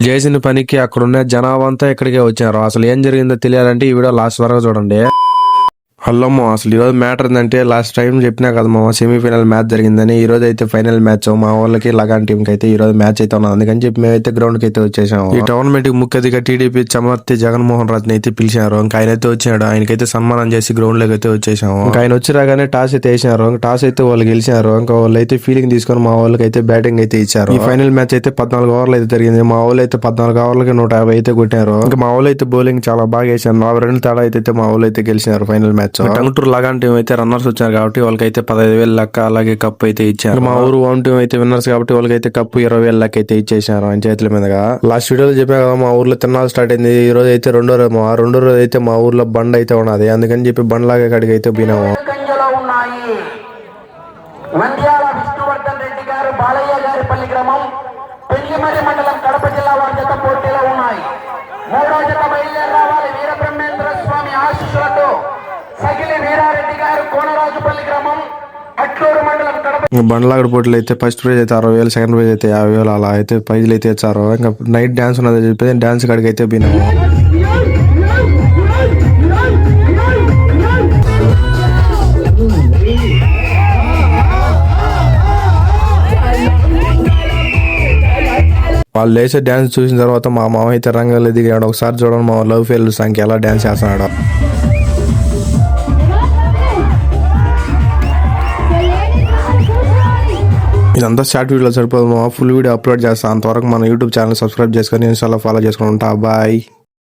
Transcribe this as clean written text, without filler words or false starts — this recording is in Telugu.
చేసిన పనికి అక్కడున్న జనాభా అంతా ఇక్కడికే వచ్చారు. అసలు ఏం జరిగిందో తెలియాలంటే ఈ వీడియో లాస్ట్ వరకు చూడండి. హలో మా, అసలు ఈరోజు మ్యాటర్ ఏంటంటే లాస్ట్ టైం చెప్పినా కదా మా సెమీఫైనల్ మ్యాచ్ జరిగిందని. ఈ రోజు అయితే ఫైనల్ మ్యాచ్ మా వాళ్ళకి లగాన్ టీం కి అయితే ఈ రోజు మ్యాచ్ అయితే ఉన్నది. అందుకని చెప్పి మేమైతే గ్రౌండ్ కి అయితే వచ్చేసాము. ఈ టోర్నమెంట్ కి ముఖ్య అతిథిగా టీడీపీ చమర్తి జగన్మోహన్ రెడ్డిని అయితే పిలిచారు. ఇంకా ఆయన అయితే వచ్చాడు. ఆయనకైతే సన్మానం చేసి గ్రౌండ్ లోకి అయితే వచ్చేసాము. ఇంకా ఆయన వచ్చి రాగానే టాస్ అయితే వేసినారు. టాస్ అయితే వాళ్ళు గెలిచారు. ఇంకా వాళ్ళు అయితే ఫీలింగ్ తీసుకొని మా వాళ్ళకి అయితే బ్యాటింగ్ అయితే ఇచ్చారు. ఈ ఫైనల్ మ్యాచ్ అయితే 14 ఓవర్లు అయితే జరిగింది. మా వాళ్ళు అయితే 14 ఓవర్లకి 150 అయితే కొట్టారు. ఇంకా మా వాళ్ళు అయితే బౌలింగ్ చాలా బాగా వేసారు. 4 రన్లు తేడా అయితే మా వాళ్ళు అయితే గెలిచినారు final match. Tanguturu Lagaan team అయితే రన్నర్స్ వచ్చారు కాబట్టి వాళ్ళకైతే 15,000 లెక్క అలాగే కప్ అయితే ఇచ్చారు. మా ఊరు హోమ్ టీం అయితే విన్నర్స్ కాబట్టి వాళ్ళకైతే కప్పు 20,000 లెక్క అయితే ఇచ్చేసారు ఆయన చేతుల మీదుగా. లాస్ట్ వీడియోలో చెప్పా కదా మా ఊర్లో తిన్నాలు స్టార్ట్ అయింది. ఈ రోజు అయితే రెండో రోజు అయితే మా ఊర్లో బండ్ అయితే ఉన్నది. అందుకని చెప్పి బండ్లాగా కడిగి అయితే పోయినాము. నంద్యాల విష్ణువర్ధన్ రెడ్డి గారు బాలయ్య గారిపల్లి గ్రామం పెళ్లిమర్రి మండలం కడప జిల్లా వారి జత పోటీలో ఉన్నాయి. మూడో జత బయలుదేరి రావాలి. వీరబ్రహ్మేంద్ర స్వామి ఆశీస్సులతో సగిలి వీరారెడ్డి గారు కోనరాజుపల్లి గ్రామం అట్లూరు మండలం కడప. బండ్లాగడ పోటీలు అయితే ఫస్ట్ ప్రైజ్ అయితే 60,000, సెకండ్ ప్రైజ్ అయితే 50,000 అలా అయితే ప్రైజ్లు అయితే ఇచ్చారు. ఇంకా నైట్ డాన్స్ ఉన్నది చెప్పి డాన్స్ కాడికి అయితే పోయినాము. వాళ్ళు లేచే డాన్స్ చూసిన తర్వాత మా మామ అయితే రంగంలో దిగాడు. ఒకసారి చూడండి మా లవ్ ఫెయిల్ సాంగ్ ఎలా డాన్స్ చేస్తున్నాడు. ఇదంతా షార్ట్ వీడియోలో సరిపోదు. మా ఫుల్ వీడియో అప్లోడ్ చేస్తాను. అంతవరకు మన యూట్యూబ్ ఛానల్ సబ్స్క్రైబ్ చేసుకొని ఇన్స్టాలో ఫాలో చేసుకుని ఉంటా. బాయ్.